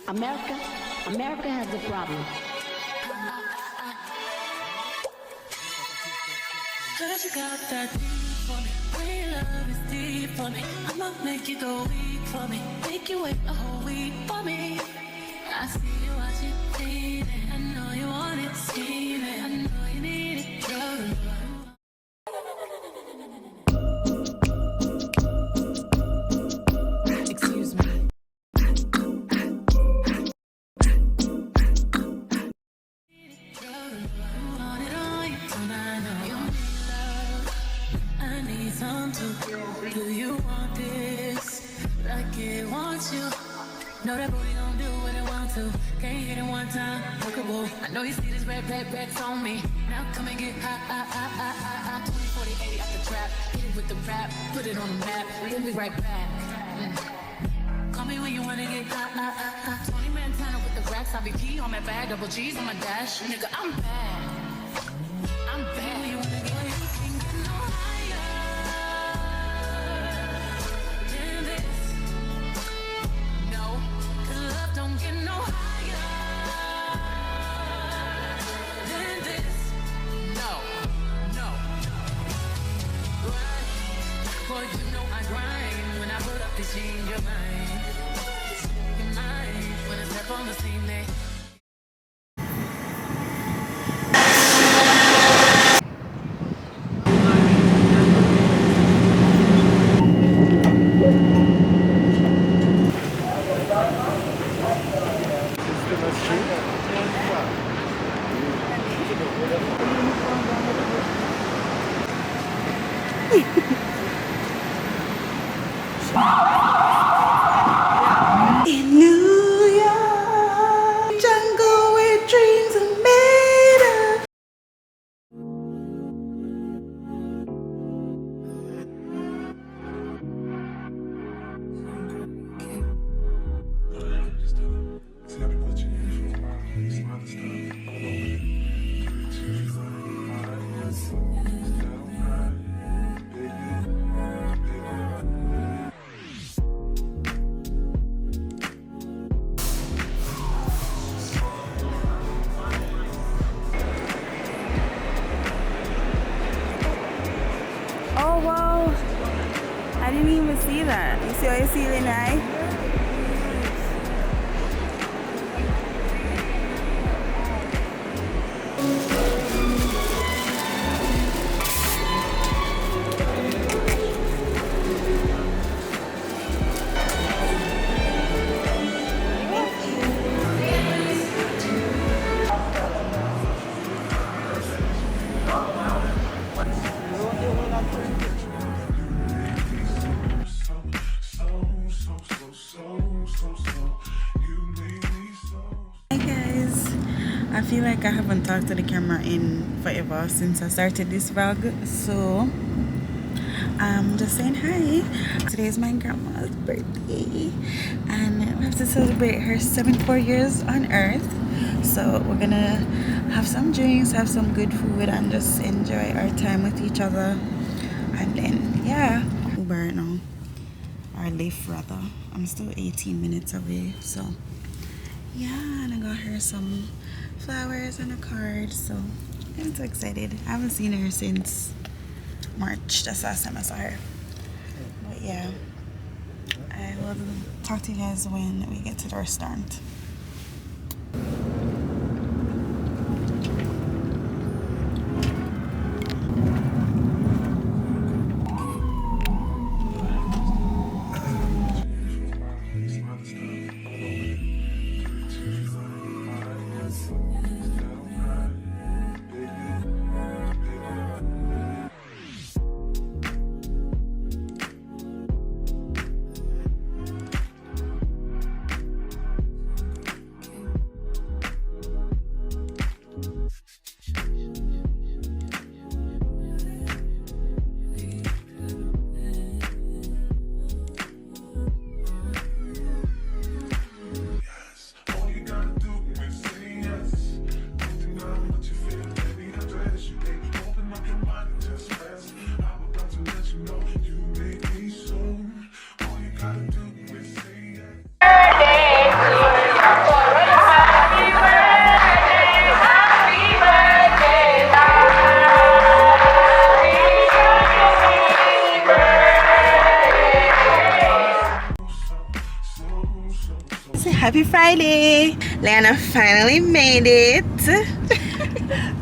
America has a problem. Cause you got that deep for me. Real love is deep for me. I'ma make you go weak for me. Make you wait a whole week for me. I see you watching TV. I know you want it, see it. I know you need it, drug. Excuse me. Do you want this? Like it wants you. Know that booty gon' do what it want to. Can't hit it one time, workable. I know you see this red on me. Now come and get hot. 20, 40, 80 at the trap. Hit it with the rap, put it on the map. We'll be right back. Call me when you wanna get hot. 20 man Montana with the racks. I be P on my bag, double G's on my dash. Nigga, I'm bad. I'm bad. When you wanna get get no higher than this. No. Boy, you know I grind. When I put up this change your mind. Your mind. When I step on the scene, they in New York, jungle where dreams are made of. Oh wow, I didn't even see that. You see how you see the eye? Hi guys, I feel like I haven't talked to the camera in forever since I started this vlog, so I'm just saying hi. Today is my grandma's birthday and we have to celebrate her 74 years on earth, so we're gonna have some drinks, have some good food and just enjoy our time with each other. And then yeah, Uber now, or Lyft rather. I'm still 18 minutes away, so yeah, and I got her some flowers and a card, so I'm so excited. I haven't seen her since March. That's the last time I saw her. But yeah, I will talk to you guys when we get to the restaurant. Happy Friday. Lana finally made it.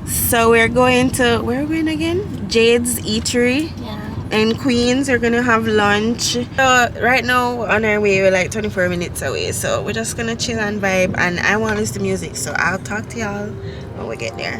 So we're going to, where are we going again? Jade's Eatery. Yeah. In Queens. We're gonna have lunch. So right now on our way, we're like 24 minutes away. So we're just gonna chill and vibe, and I want to listen to music. So I'll talk to y'all when we get there.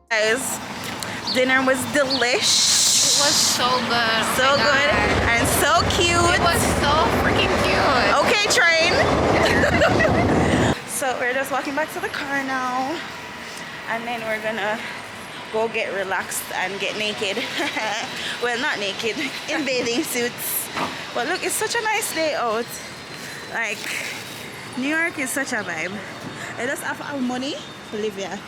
Guys, dinner was delish. It was so good. So good and so cute. It was so freaking cute. Okay, train. So we're just walking back to the car now, and then we're gonna go get relaxed and get naked. Well, not naked, in bathing suits. But look, it's such a nice day out. Like, New York is such a vibe. I just have our money to live here.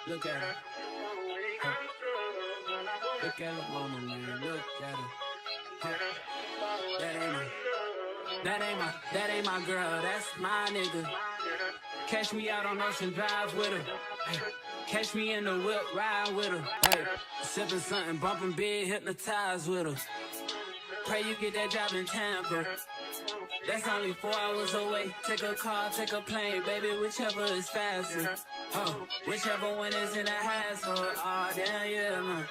Look at her. Look at her mama, man. Look at her. That ain't my girl. That's my nigga. Catch me out on Ocean Drive with her. Hey, catch me in the whip, ride with her. Hey, sipping something, bumping big, hypnotized with her. Pray you get that job in Tampa. That's only 4 hours away. Take a car, take a plane, baby, whichever is faster. Oh, whichever one is in a hassle. Oh, damn, yeah, man.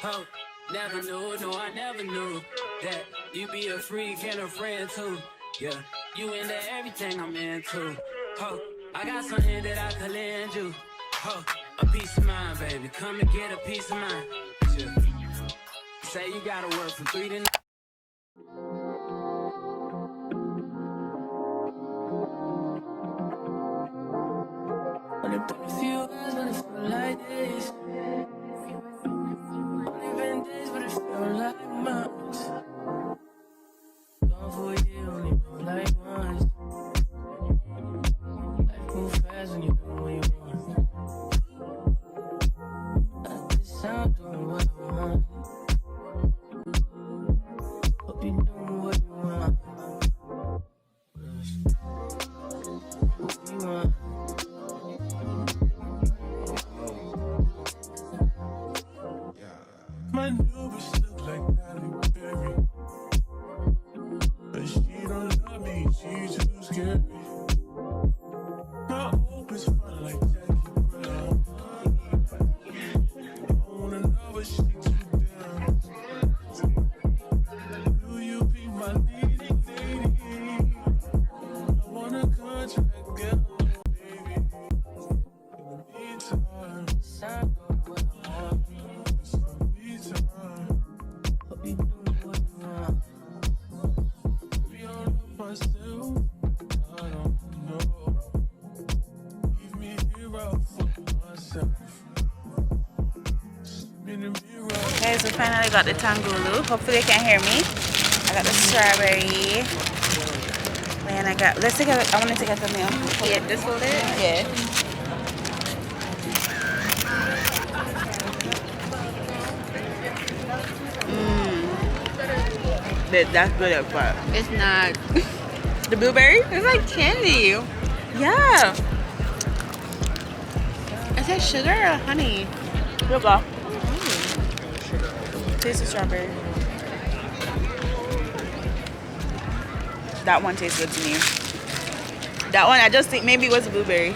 Oh, never knew, no, I never knew that you be a freak and a friend too. Yeah, you into everything I'm into. Oh, I got something that I could lend you. Oh, a peace of mind, baby. Come and get a piece of mind. Yeah. Say you gotta work from 3 to 9. Only been a few hours, but it feel like this. Only been days, but it feel like months. Gone for a year, only know like once. Life move fast when you do what you want. At this time, doing what I want. Hope you doing what you want. What you want. My new bitch look like Halle Berry, but she don't love me, she too scary. My old bitch fun like Jackie Brown. I wanna know what she too down. Do you be my leading lady? I want a contract girl, baby. In the meantime, sign up what I want. Guys, we finally got the tangulu. Hopefully you can hear me. I got the strawberry. And I got, let's take a, I want to take a thumbnail. Yeah, this will it? Yeah. That's good, but It's not. the blueberry? It's like candy. Yeah. Is it sugar or honey? Here we go. Taste the strawberry. That one tastes good to me. That one, I just think maybe it was blueberry.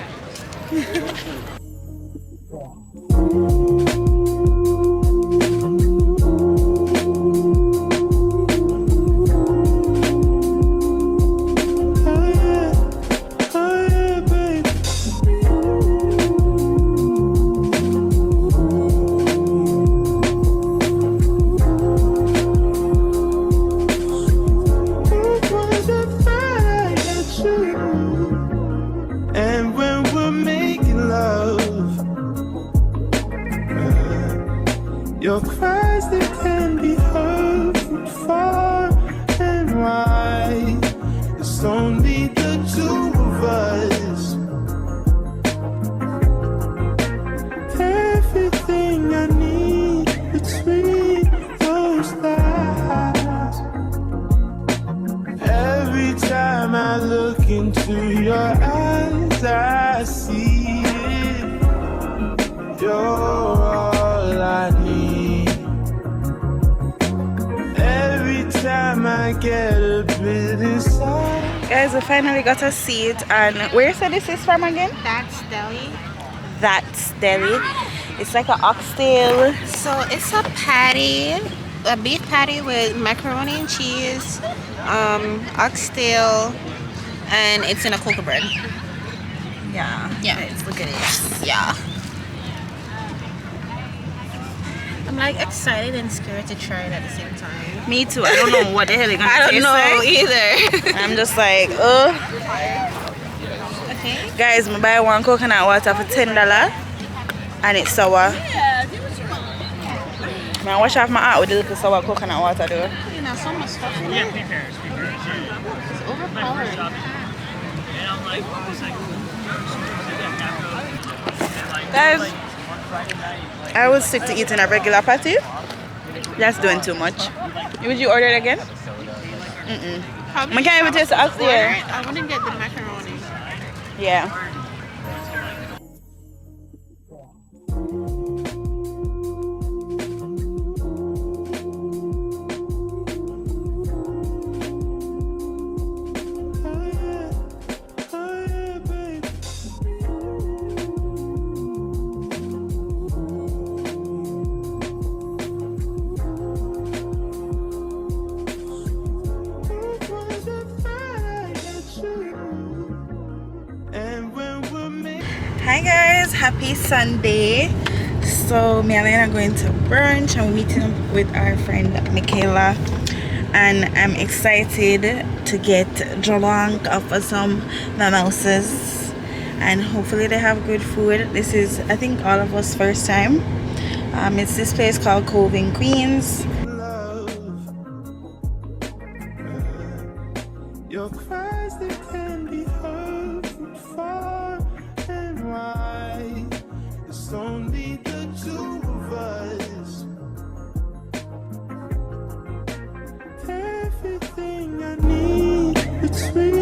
It's only the two of us. Everything I need between those lines. Every time I look into your eyes, I see it. You're all I need. Every time I get a bit inside. Guys, we finally got a seat, and where you said this is from again? That's deli. That's deli. It's like an oxtail. So it's a patty, a beef patty with macaroni and cheese, oxtail, and it's in a cocoa bread. Yeah. Guys, look at it. Yeah. I'm like excited and scared to try it at the same time. Me too. I don't know what the hell it's gonna I don't taste know like. either. I'm just like, oh. Okay. Guys, I buy one coconut water for $10 and it's sour. Man, wash off my heart with the little sour coconut water though. You know, so much stuff in it. It's overpowering. Guys, I was sick to eating a regular patty. That's doing too much. Would you order it again? I can't even taste the oxtail. I wouldn't get the macaroni. Yeah. Hi guys, happy Sunday. So me and Lena are going to brunch and we're meeting with our friend Michaela, and I'm excited to get Jalong for some mimosas, and hopefully they have good food. This is, I think, all of us first time. It's this place called Cove in Queens. Your cries, they can be heard from far and wide. It's only the two of us. Everything I need between